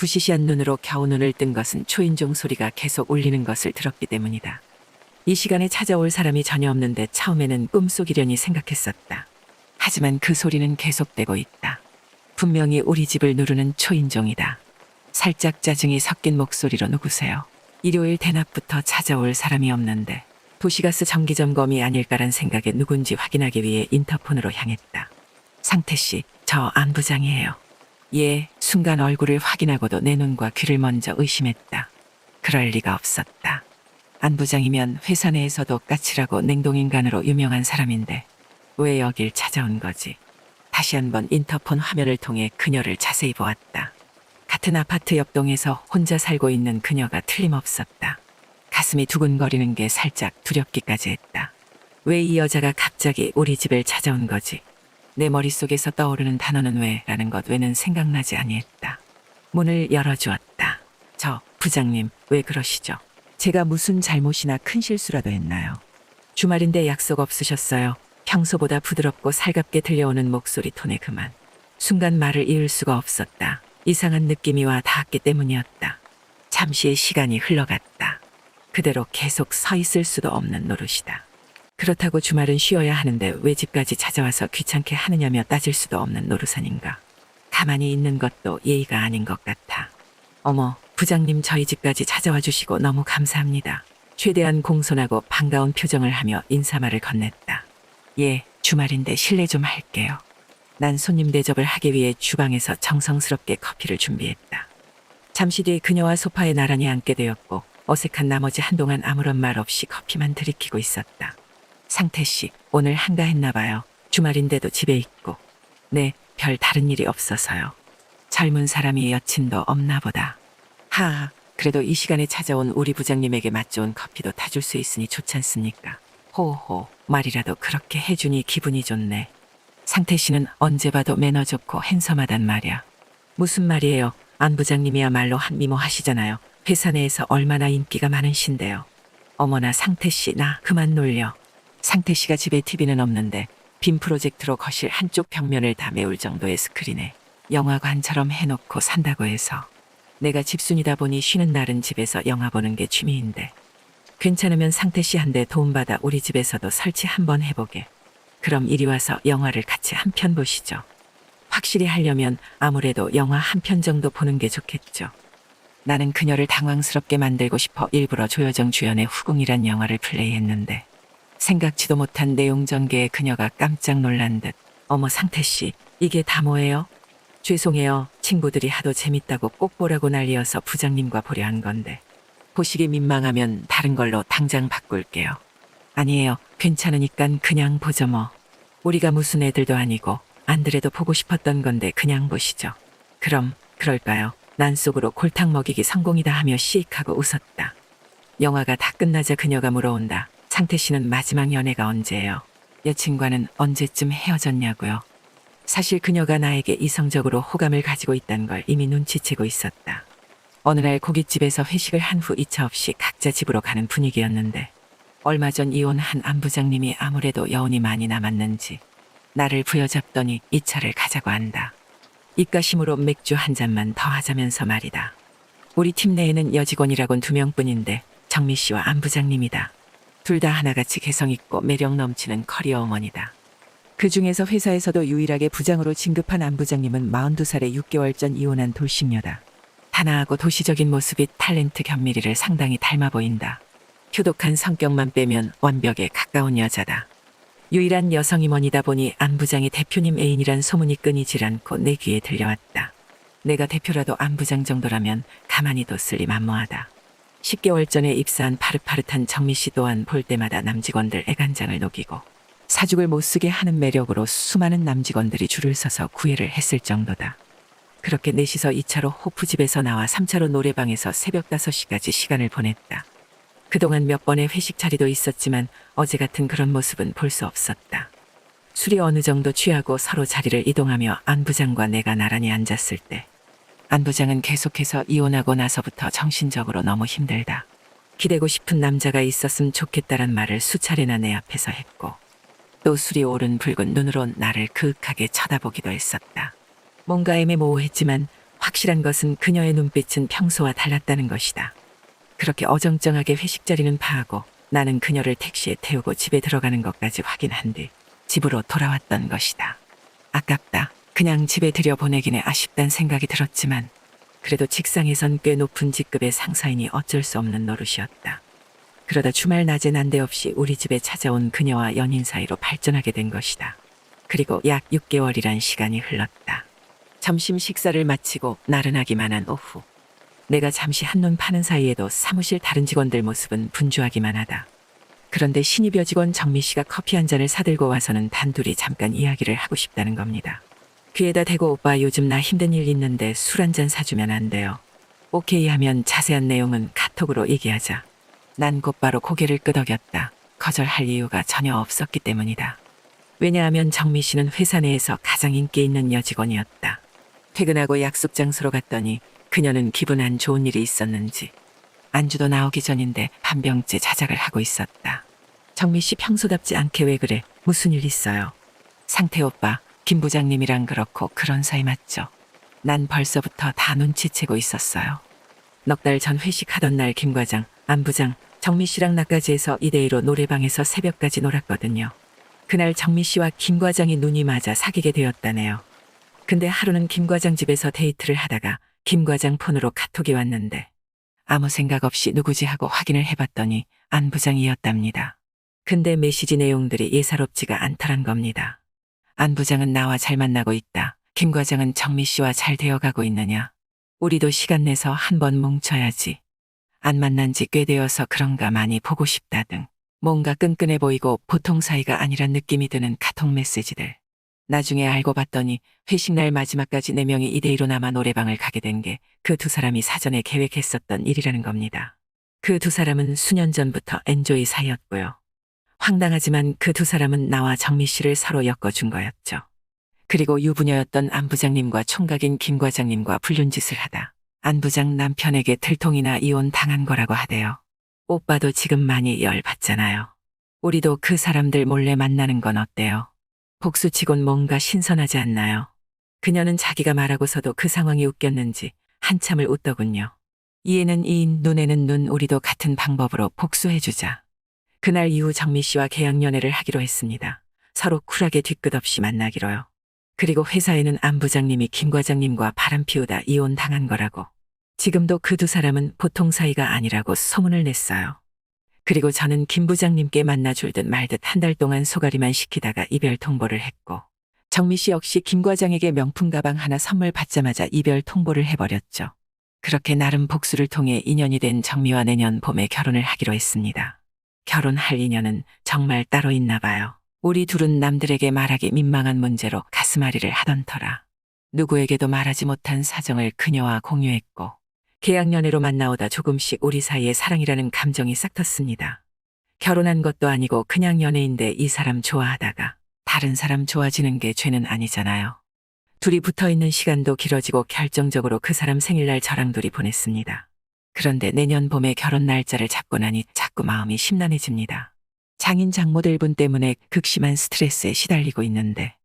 부시시한 눈으로 겨우 눈을 뜬 것은 초인종 소리가 계속 울리는 것을 들었기 때문이다. 이 시간에 찾아올 사람이 전혀 없는데 처음에는 꿈속이려니 생각했었다. 하지만 그 소리는 계속되고 있다. 분명히 우리 집을 누르는 초인종이다. 살짝 짜증이 섞인 목소리로 누구세요? 일요일 대낮부터 찾아올 사람이 없는데 도시가스 정기점검이 아닐까란 생각에 누군지 확인하기 위해 인터폰으로 향했다. 상태 씨, 저 안 부장이에요. 예, 순간 얼굴을 확인하고도 내 눈과 귀를 먼저 의심했다. 그럴 리가 없었다. 안 부장이면 회사 내에서도 까칠하고 냉동인간으로 유명한 사람인데 왜 여길 찾아온 거지? 다시 한번 인터폰 화면을 통해 그녀를 자세히 보았다. 같은 아파트 옆동에서 혼자 살고 있는 그녀가 틀림없었다. 가슴이 두근거리는 게 살짝 두렵기까지 했다. 왜 이 여자가 갑자기 우리 집을 찾아온 거지? 내 머릿속에서 떠오르는 단어는 왜 라는 것 외는 생각나지 아니했다. 문을 열어주었다. 저 부장님 왜 그러시죠? 제가 무슨 잘못이나 큰 실수라도 했나요? 주말인데 약속 없으셨어요? 평소보다 부드럽고 살갑게 들려오는 목소리 톤에 그만. 순간 말을 이을 수가 없었다. 이상한 느낌이 와 닿았기 때문이었다. 잠시의 시간이 흘러갔다. 그대로 계속 서 있을 수도 없는 노릇이다. 그렇다고 주말은 쉬어야 하는데 왜 집까지 찾아와서 귀찮게 하느냐며 따질 수도 없는 노릇 아닌가. 가만히 있는 것도 예의가 아닌 것 같아. 어머, 부장님 저희 집까지 찾아와 주시고 너무 감사합니다. 최대한 공손하고 반가운 표정을 하며 인사말을 건넸다. 예, 주말인데 실례 좀 할게요. 난 손님 대접을 하기 위해 주방에서 정성스럽게 커피를 준비했다. 잠시 뒤 그녀와 소파에 나란히 앉게 되었고 어색한 나머지 한동안 아무런 말 없이 커피만 들이키고 있었다. 상태 씨, 오늘 한가했나 봐요. 주말인데도 집에 있고. 네, 별 다른 일이 없어서요. 젊은 사람이 여친도 없나 보다. 하하, 그래도 이 시간에 찾아온 우리 부장님에게 맛 좋은 커피도 타줄 수 있으니 좋지 않습니까? 호호, 말이라도 그렇게 해주니 기분이 좋네. 상태 씨는 언제 봐도 매너 좋고 핸섬하단 말이야. 무슨 말이에요? 안 부장님이야말로 한미모 하시잖아요. 회사 내에서 얼마나 인기가 많으신데요. 어머나 상태 씨, 나 그만 놀려. 상태 씨가 집에 TV는 없는데 빔 프로젝트로 거실 한쪽 벽면을 다 메울 정도의 스크린에 영화관처럼 해놓고 산다고 해서 내가 집순이다 보니 쉬는 날은 집에서 영화 보는 게 취미인데 괜찮으면 상태 씨한테 도움받아 우리 집에서도 설치 한번 해보게. 그럼 이리 와서 영화를 같이 한 편 보시죠. 확실히 하려면 아무래도 영화 한 편 정도 보는 게 좋겠죠. 나는 그녀를 당황스럽게 만들고 싶어 일부러 조여정 주연의 후궁이란 영화를 플레이했는데 생각지도 못한 내용 전개에 그녀가 깜짝 놀란 듯 어머 상태 씨, 이게 다 뭐예요? 죄송해요. 친구들이 하도 재밌다고 꼭 보라고 난리여서 부장님과 보려 한 건데 보시기 민망하면 다른 걸로 당장 바꿀게요. 아니에요. 괜찮으니깐 그냥 보죠 뭐. 우리가 무슨 애들도 아니고 안 그래도 보고 싶었던 건데 그냥 보시죠. 그럼 그럴까요? 난 속으로 골탕 먹이기 성공이다 하며 시익하고 웃었다. 영화가 다 끝나자 그녀가 물어온다. 상태 씨는 마지막 연애가 언제예요? 여친과는 언제쯤 헤어졌냐고요? 사실 그녀가 나에게 이성적으로 호감을 가지고 있다는 걸 이미 눈치채고 있었다. 어느 날 고깃집에서 회식을 한 후 2차 없이 각자 집으로 가는 분위기였는데 얼마 전 이혼한 안 부장님이 아무래도 여운이 많이 남았는지 나를 부여잡더니 2차를 가자고 한다. 입가심으로 맥주 한 잔만 더 하자면서 말이다. 우리 팀 내에는 여직원이라곤 2명뿐인데 정미 씨와 안 부장님이다. 둘 다 하나같이 개성있고 매력 넘치는 커리어 어머니다. 그 중에서 회사에서도 유일하게 부장으로 진급한 안 부장님은 42살에 6개월 전 이혼한 돌싱녀다. 단아하고 도시적인 모습이 탤런트 견미리를 상당히 닮아 보인다. 효독한 성격만 빼면 완벽에 가까운 여자다. 유일한 여성 임원이다 보니 안 부장이 대표님 애인이란 소문이 끊이질 않고 내 귀에 들려왔다. 내가 대표라도 안 부장 정도라면 가만히 뒀으리 만무하다. 10개월 전에 입사한 파릇파릇한 정미 씨 또한 볼 때마다 남직원들 애간장을 녹이고 사죽을 못쓰게 하는 매력으로 수많은 남직원들이 줄을 서서 구애를 했을 정도다. 그렇게 넷이서 2차로 호프집에서 나와 3차로 노래방에서 새벽 5시까지 시간을 보냈다. 그동안 몇 번의 회식 자리도 있었지만 어제 같은 그런 모습은 볼 수 없었다. 술이 어느 정도 취하고 서로 자리를 이동하며 안 부장과 내가 나란히 앉았을 때 안 부장은 계속해서 이혼하고 나서부터 정신적으로 너무 힘들다. 기대고 싶은 남자가 있었으면 좋겠다란 말을 수차례나 내 앞에서 했고 또 술이 오른 붉은 눈으로 나를 그윽하게 쳐다보기도 했었다. 뭔가 애매모호했지만 확실한 것은 그녀의 눈빛은 평소와 달랐다는 것이다. 그렇게 어정쩡하게 회식 자리는 파하고 나는 그녀를 택시에 태우고 집에 들어가는 것까지 확인한 뒤 집으로 돌아왔던 것이다. 아깝다. 그냥 집에 들여보내기는 아쉽단 생각이 들었지만 그래도 직상에선 꽤 높은 직급의 상사이니 어쩔 수 없는 노릇이었다. 그러다 주말 낮에 난데없이 우리 집에 찾아온 그녀와 연인 사이로 발전하게 된 것이다. 그리고 약 6개월이란 시간이 흘렀다. 점심 식사를 마치고 나른하기만 한 오후. 내가 잠시 한눈 파는 사이에도 사무실 다른 직원들 모습은 분주하기만 하다. 그런데 신입 여직원 정미 씨가 커피 한 잔을 사들고 와서는 단둘이 잠깐 이야기를 하고 싶다는 겁니다. 귀에다 대고 오빠 요즘 나 힘든 일 있는데 술 한 잔 사주면 안 돼요. 오케이 하면 자세한 내용은 카톡으로 얘기하자. 난 곧바로 고개를 끄덕였다. 거절할 이유가 전혀 없었기 때문이다. 왜냐하면 정미 씨는 회사 내에서 가장 인기 있는 여직원이었다. 퇴근하고 약속 장소로 갔더니 그녀는 기분 안 좋은 일이 있었는지 안주도 나오기 전인데 한 병째 자작을 하고 있었다. 정미 씨 평소답지 않게 왜 그래? 무슨 일 있어요? 상태 오빠, 김 부장님이랑 그렇고 그런 사이 맞죠? 난 벌써부터 다 눈치채고 있었어요. 넉 달 전 회식하던 날 김 과장, 안 부장, 정미 씨랑 나까지 해서 2대2로 노래방에서 새벽까지 놀았거든요. 그날 정미 씨와 김 과장이 눈이 맞아 사귀게 되었다네요. 근데 하루는 김 과장 집에서 데이트를 하다가 김 과장 폰으로 카톡이 왔는데 아무 생각 없이 누구지 하고 확인을 해봤더니 안 부장이었답니다. 근데 메시지 내용들이 예사롭지가 않더란 겁니다. 안 부장은 나와 잘 만나고 있다. 김 과장은 정미 씨와 잘 되어가고 있느냐. 우리도 시간 내서 한번 뭉쳐야지. 안 만난 지 꽤 되어서 그런가 많이 보고 싶다 등 뭔가 끈끈해 보이고 보통 사이가 아니란 느낌이 드는 카톡 메시지들. 나중에 알고 봤더니 회식 날 마지막까지 4명이 2대2로 남아 노래방을 가게 된 게 그 두 사람이 사전에 계획했었던 일이라는 겁니다. 그 두 사람은 수년 전부터 엔조이 사이였고요. 황당하지만 그 두 사람은 나와 정미 씨를 서로 엮어준 거였죠. 그리고 유부녀였던 안 부장님과 총각인 김 과장님과 불륜짓을 하다 안 부장 남편에게 들통이나 이혼 당한 거라고 하대요. 오빠도 지금 많이 열받잖아요. 우리도 그 사람들 몰래 만나는 건 어때요? 복수치곤 뭔가 신선하지 않나요? 그녀는 자기가 말하고서도 그 상황이 웃겼는지 한참을 웃더군요. 이에는 이인 눈에는 눈 우리도 같은 방법으로 복수해주자. 그날 이후 정미 씨와 계약연애를 하기로 했습니다. 서로 쿨하게 뒤끝 없이 만나기로요. 그리고 회사에는 안 부장님이 김 과장님과 바람 피우다 이혼 당한 거라고. 지금도 그 두 사람은 보통 사이가 아니라고 소문을 냈어요. 그리고 저는 김 부장님께 만나줄 듯 말 듯 한 달 동안 소가리만 시키다가 이별 통보를 했고 정미 씨 역시 김 과장에게 명품 가방 하나 선물 받자마자 이별 통보를 해버렸죠. 그렇게 나름 복수를 통해 인연이 된 정미와 내년 봄에 결혼을 하기로 했습니다. 결혼할 인연은 정말 따로 있나 봐요. 우리 둘은 남들에게 말하기 민망한 문제로 가슴앓이를 하던 터라 누구에게도 말하지 못한 사정을 그녀와 공유했고 계약연애로 만나오다 조금씩 우리 사이에 사랑이라는 감정이 싹 텄습니다. 결혼한 것도 아니고 그냥 연애인데 이 사람 좋아하다가 다른 사람 좋아지는 게 죄는 아니잖아요. 둘이 붙어있는 시간도 길어지고 결정적으로 그 사람 생일날 저랑 둘이 보냈습니다. 그런데 내년 봄에 결혼 날짜를 잡고 나니 자꾸 마음이 심란해집니다. 장인 장모들 분 때문에 극심한 스트레스에 시달리고 있는데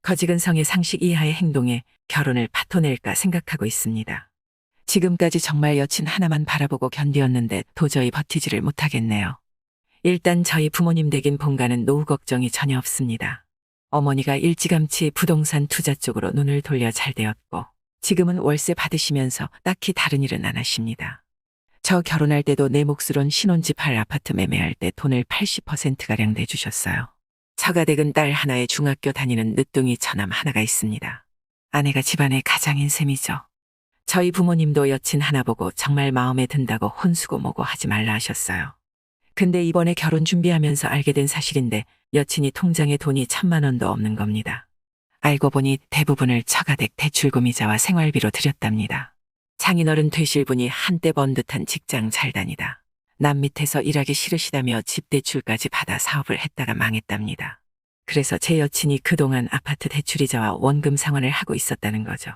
거지근 성의 상식 이하의 행동에 결혼을 파토낼까 생각하고 있습니다. 지금까지 정말 여친 하나만 바라보고 견디었는데 도저히 버티지를 못하겠네요. 일단 저희 부모님 댁인 본가는 노후 걱정이 전혀 없습니다. 어머니가 일찌감치 부동산 투자 쪽으로 눈을 돌려 잘 되었고 지금은 월세 받으시면서 딱히 다른 일은 안 하십니다. 저 결혼할 때도 내 몫으론 신혼집 할 아파트 매매할 때 돈을 80%가량 내주셨어요. 처가댁은 딸 하나에 중학교 다니는 늦둥이 처남 하나가 있습니다. 아내가 집안의 가장인 셈이죠. 저희 부모님도 여친 하나 보고 정말 마음에 든다고 혼수고 뭐고 하지 말라 하셨어요. 근데 이번에 결혼 준비하면서 알게 된 사실인데 여친이 통장에 돈이 1,000만 원도 없는 겁니다. 알고 보니 대부분을 처가댁 대출금이자와 생활비로 들였답니다. 장인어른 되실 분이 한때 번 듯한 직장 잘 다니다 남 밑에서 일하기 싫으시다며 집 대출까지 받아 사업을 했다가 망했답니다. 그래서 제 여친이 그동안 아파트 대출이자와 원금 상환을 하고 있었다는 거죠.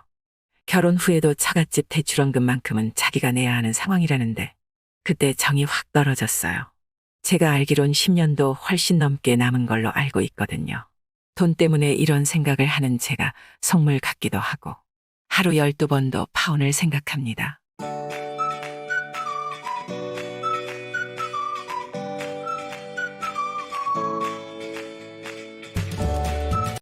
결혼 후에도 처갓집 대출원금만큼은 자기가 내야 하는 상황이라는데 그때 정이 확 떨어졌어요. 제가 알기론 10년도 훨씬 넘게 남은 걸로 알고 있거든요. 돈 때문에 이런 생각을 하는 제가 속물 같기도 하고 하루 12번도 파혼을 생각합니다.